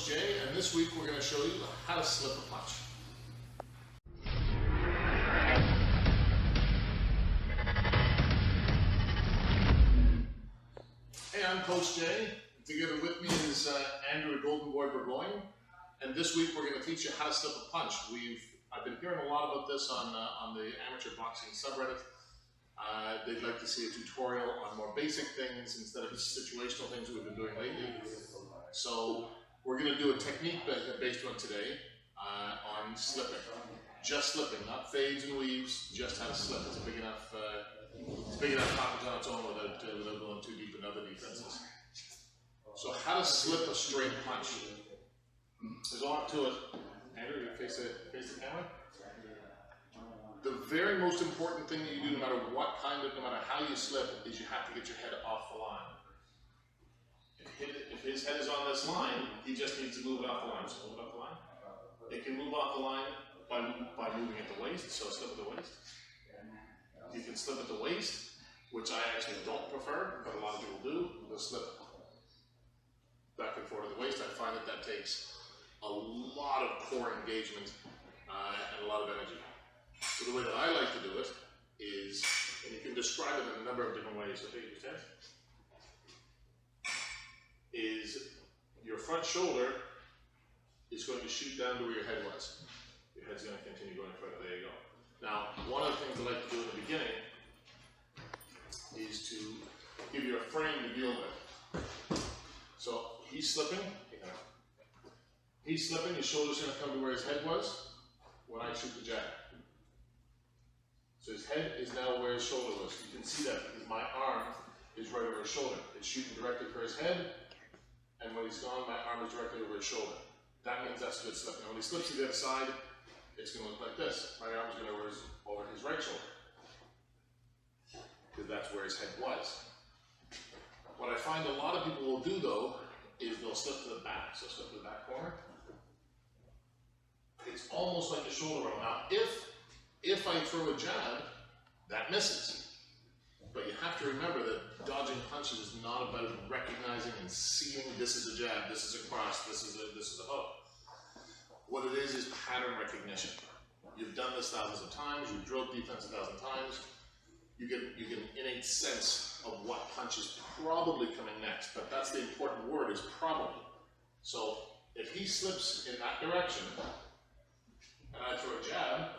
Coach Jay, and this week we're going to show you how to slip a punch. Hey, I'm Coach Jay. Together with me is Andrew Golden Boy Burgoyne, and this week we're going to teach you how to slip a punch. I've been hearing a lot about this on the amateur boxing subreddit. They'd like to see a tutorial on more basic things instead of situational things we've been doing lately. So we're going to do a technique based on today on slipping. Just slipping, not fades and weaves, just how to slip. It's a big enough topic on its own without going too deep into other defenses. So how to slip a straight punch. There's a lot to it. Andrew, you face the camera? The very most important thing that you do, no matter how you slip, is you have to get your head off the line. If his head is on this line, he just needs to move it off the line. So move it off the line. It can move off the line by moving at the waist, so slip at the waist. You can slip at the waist, which I actually don't prefer, but a lot of people do. They'll slip back and forth at the waist. I find that takes a lot of core engagement and a lot of energy. So the way that I like to do it is, and you can describe it in a number of different ways, so take your chest, is your front shoulder is going to shoot down to where your head was. Your head's going to continue going further. There you go. Now, one of the things I like to do in the beginning is to give you a frame to deal with. So he's slipping. He's slipping. His shoulder's going to come to where his head was when I shoot the jab. So his head is now where his shoulder was. You can see that because my arm is right over his shoulder. It's shooting directly for his head, and when he's gone, my arm is directly over his shoulder. That means that's a good slip. Now when he slips to the other side, it's going to look like this. My arm's going to go over his right shoulder, because that's where his head was. What I find a lot of people will do, though, is they'll slip to the back. So slip to the back corner. It's almost like a shoulder roll. Now, if I throw a jab, that misses. But you have to remember that dodging punches is not about recognizing and seeing this is a jab, this is a cross, this is a hook. What it is pattern recognition. You've done this thousands of times, you've drilled defense 1,000 times. You get an innate sense of what punch is probably coming next, but that's the important word, is probably. So if he slips in that direction, and I throw a jab,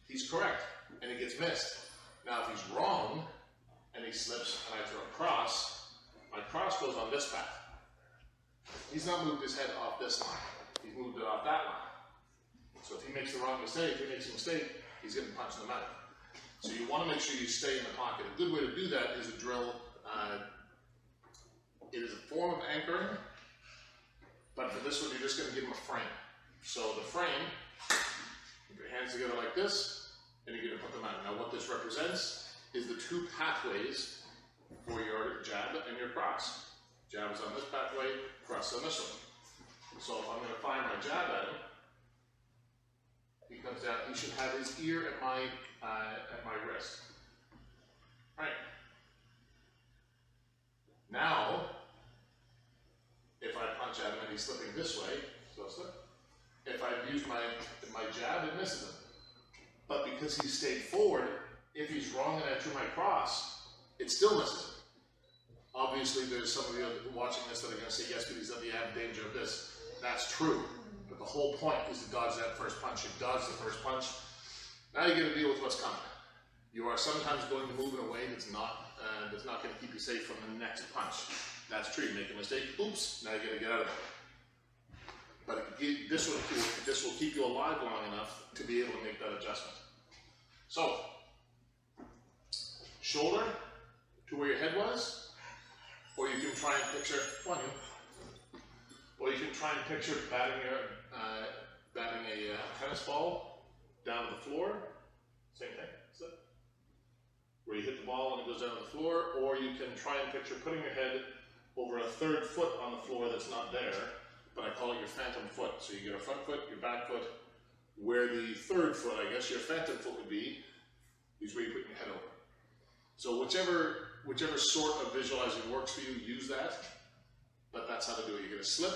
he's correct, and he gets missed. Now, if he's wrong, and he slips, and I throw a cross, my cross goes on this path. He's not moved his head off this line. He's moved it off that line. So if he makes the wrong mistake, he's getting punched in the mouth. So you want to make sure you stay in the pocket. A good way to do that is a drill. It is a form of anchoring, but for this one, you're just going to give him a frame. So the frame, put your hands together like this, and you're going to put them out. Now what this represents is the two pathways for your jab and your cross. Jab is on this pathway, cross on this one. So if I'm going to fire my jab at him, he comes down, he should have his ear at my wrist. Right. Now, if I punch at him and he's slipping this way, so slip. If I've used my jab, it misses him. But because he stayed forward, if he's wrong and I threw my cross, it still misses him. Obviously, there's some of you watching this that are going to say, yes, but he's at the added danger of this. That's true. But the whole point is to dodge that first punch. You dodge the first punch. Now you got to deal with what's coming. You are sometimes going to move in a way that's not going to keep you safe from the next punch. That's true. You make a mistake. Oops. Now you got to get out of it. But this will keep you alive long enough to be able to make that adjustment. So, shoulder to where your head was, or you can try and picture batting a tennis ball down to the floor. Same thing. Slip. Where you hit the ball and it goes down to the floor, or you can try and picture putting your head over a third foot on the floor that's not there, but I call it your phantom foot. So you get a front foot, your back foot, where the third foot, I guess your phantom foot would be, is where you put your head over. So whichever sort of visualizing works for you, use that, but that's how to do it. You're going to slip,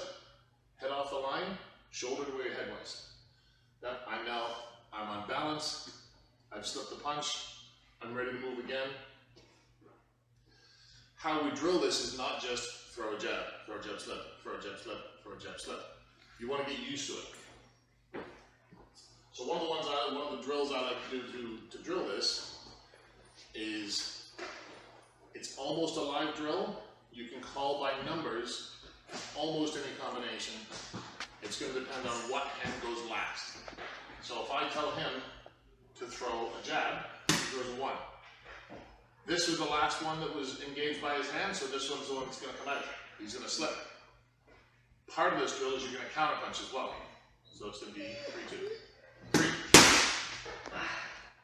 head off the line, shoulder to where your head was. I'm on balance, I've slipped the punch, I'm ready to move again. How we drill this is not just throw a jab, slip, throw a jab, slip, throw a jab, slip. You want to get used to it. So one of the drills I like to do to drill this is, it's almost a live drill. You can call by numbers almost any combination. It's going to depend on what hand goes last. So if I tell him to throw a jab, he throws a 1. This was the last one that was engaged by his hand, so this one's the one that's going to come out. He's going to slip. Part of this drill is you're going to counter punch as well. So it's going to be 3-2. 3.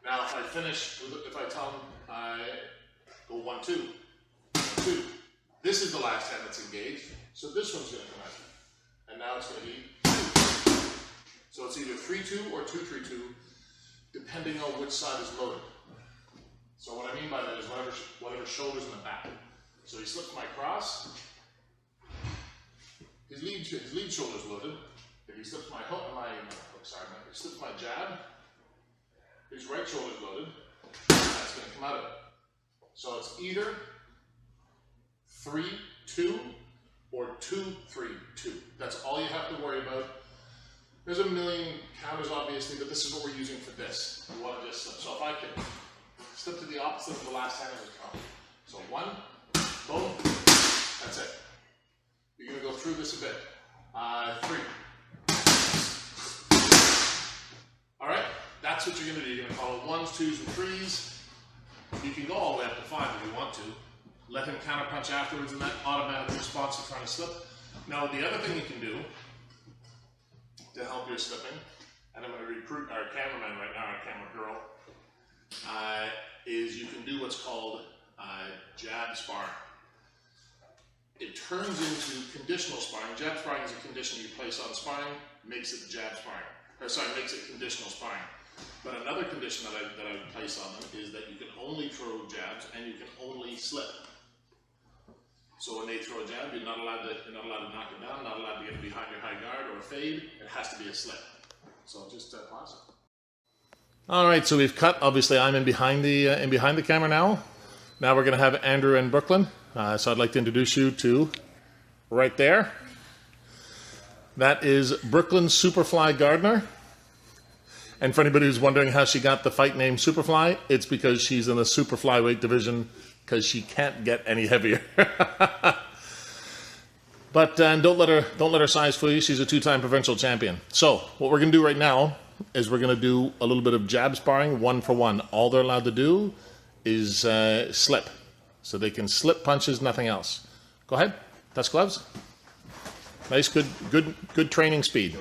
Now if I finish, if I tell him I go 1-2, 1-2. This is the last hand that's engaged, so this one's going to come out. And now it's going to be 2. So it's either 3-2 or 2-3-2, depending on which side is loaded. So what I mean by that is whatever shoulder's in the back. So he slips my cross, his lead shoulder's loaded. If he slips my he slips my jab, his right shoulder's loaded, that's going to come out of it. So it's either 3-2 or 2-3-2. That's all you have to worry about. There's a million counters obviously, but this is what we're using for this. You want to just slip. So if I can slip to the opposite of the last hand it was from. So 1, boom, that's it. You're going to go through this a bit. 3. Alright, that's what you're going to do. You're going to call it 1s, 2s, and 3s. You can go all the way up to 5 if you want to. Let him counter punch afterwards and that automatic response to trying to slip. Now the other thing you can do to help your slipping, and I'm going to recruit our cameraman right now, our camera girl, is you can do what's called jab sparring. It turns into conditional sparring. Jab sparring is a condition you place on sparring, makes it jab sparring. Makes it conditional sparring. But another condition that I would place on them is that you can only throw jabs and you can only slip. So when they throw a jab, you're not allowed to knock it down, not allowed to get it behind your high guard or a fade. It has to be a slip. So just pause it. All right, so we've cut. Obviously, I'm in behind the camera now. Now we're going to have Andrew and Brooklyn. So I'd like to introduce you to right there. That is Brooklyn Superfly Gardner. And for anybody who's wondering how she got the fight name Superfly, it's because she's in the super flyweight division because she can't get any heavier. But don't let her size fool you. She's a 2-time provincial champion. So what we're going to do right now is we're going to do a little bit of jab sparring, 1-for-1. All they're allowed to do is slip. So they can slip punches, nothing else. Go ahead. Touch gloves. Nice, good training speed.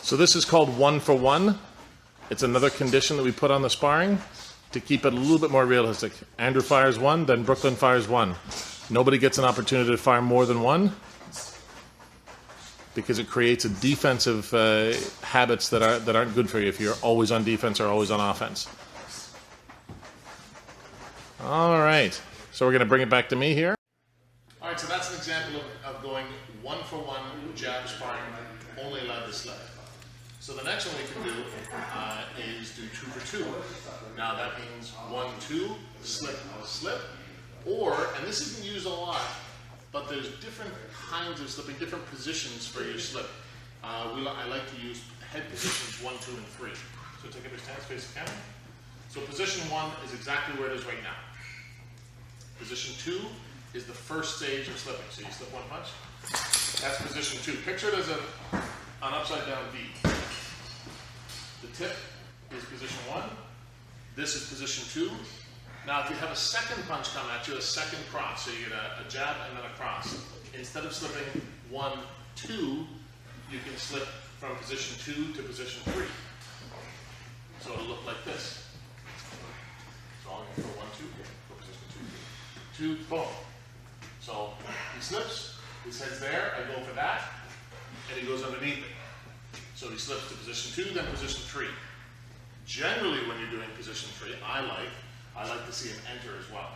So this is called 1-for-1. It's another condition that we put on the sparring to keep it a little bit more realistic. Andrew fires 1, then Brooklyn fires 1. Nobody gets an opportunity to fire more than 1 because it creates a defensive habits that aren't good for you if you're always on defense or always on offense. All right, so we're going to bring it back to me here. All right, so that's an example of going 1-for-1 jab sparring, only allowed to slip. So the next one we can do is do 2-for-2. Now that means 1-2, slip, slip, or, and this isn't used a lot, but there's different kinds of slipping, different positions for your slip. I like to use head positions 1, 2, and 3. So take up your stance, face the camera. So position 1 is exactly where it is right now. Position 2 is the first stage of slipping. So you slip 1 punch. That's position 2. Picture it as an upside down V. The tip is position 1. This is position 2. Now if you have a second punch come at you, a second cross, so you get a jab and then a cross. Instead of slipping 1, 2, you can slip from position 2 to position 3. So it'll look like this. So I'm going to go 1, 2, here. Go position 2, 3. 2, boom. So he slips, His head's there, I go for that, and he goes underneath it. So he slips to position 2, then position 3. Generally, when you're doing position 3, I like to see him enter as well.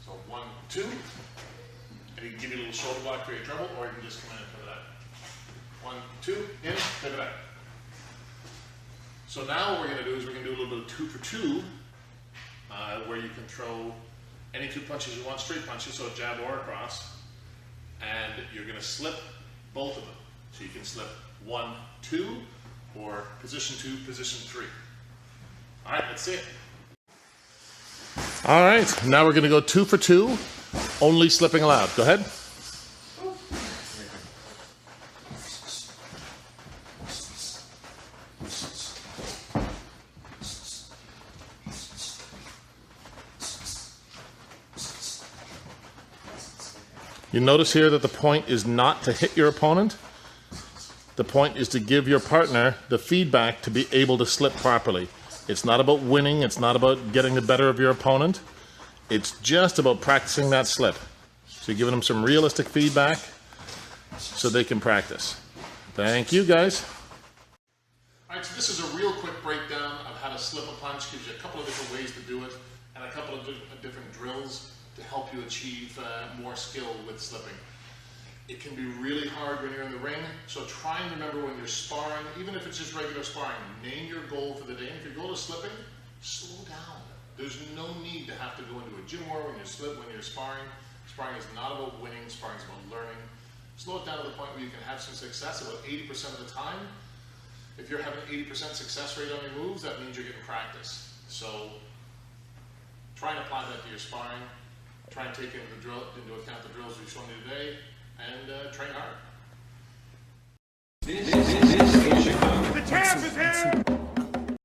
So 1, 2, and he can give you a little shoulder block for your treble, or you can just come in and put it out. 1, 2, in, pivot out. So now what we're going to do is we're going to do a little bit of 2 for 2, where you can throw any 2 punches you want, straight punches, so a jab or a cross, and you're going to slip both of them. So you can slip 1, 2, or position 2, position 3. All right, let's see it. All right, now we're going to go 2 for 2, only slipping allowed. Go ahead. You notice here that the point is not to hit your opponent. The point is to give your partner the feedback to be able to slip properly. It's not about winning. It's not about getting the better of your opponent. It's just about practicing that slip. So you're giving them some realistic feedback so they can practice. Thank you, guys. All right, so this is a real quick breakdown of how to slip a punch. Gives you a couple of different ways to do it and a couple of different drills to help you achieve more skill with slipping. It can be really hard when you're in the ring, so try and remember when you're sparring, even if it's just regular sparring, name your goal for the day. And if your goal is slipping, slow down. There's no need to have to go into a gym war when you're sparring. Sparring is not about winning, sparring is about learning. Slow it down to the point where you can have some success about 80% of the time. If you're having an 80% success rate on your moves, that means you're getting practice. So try and apply that to your sparring. Try and take into account the drills we've shown you today, and train hard.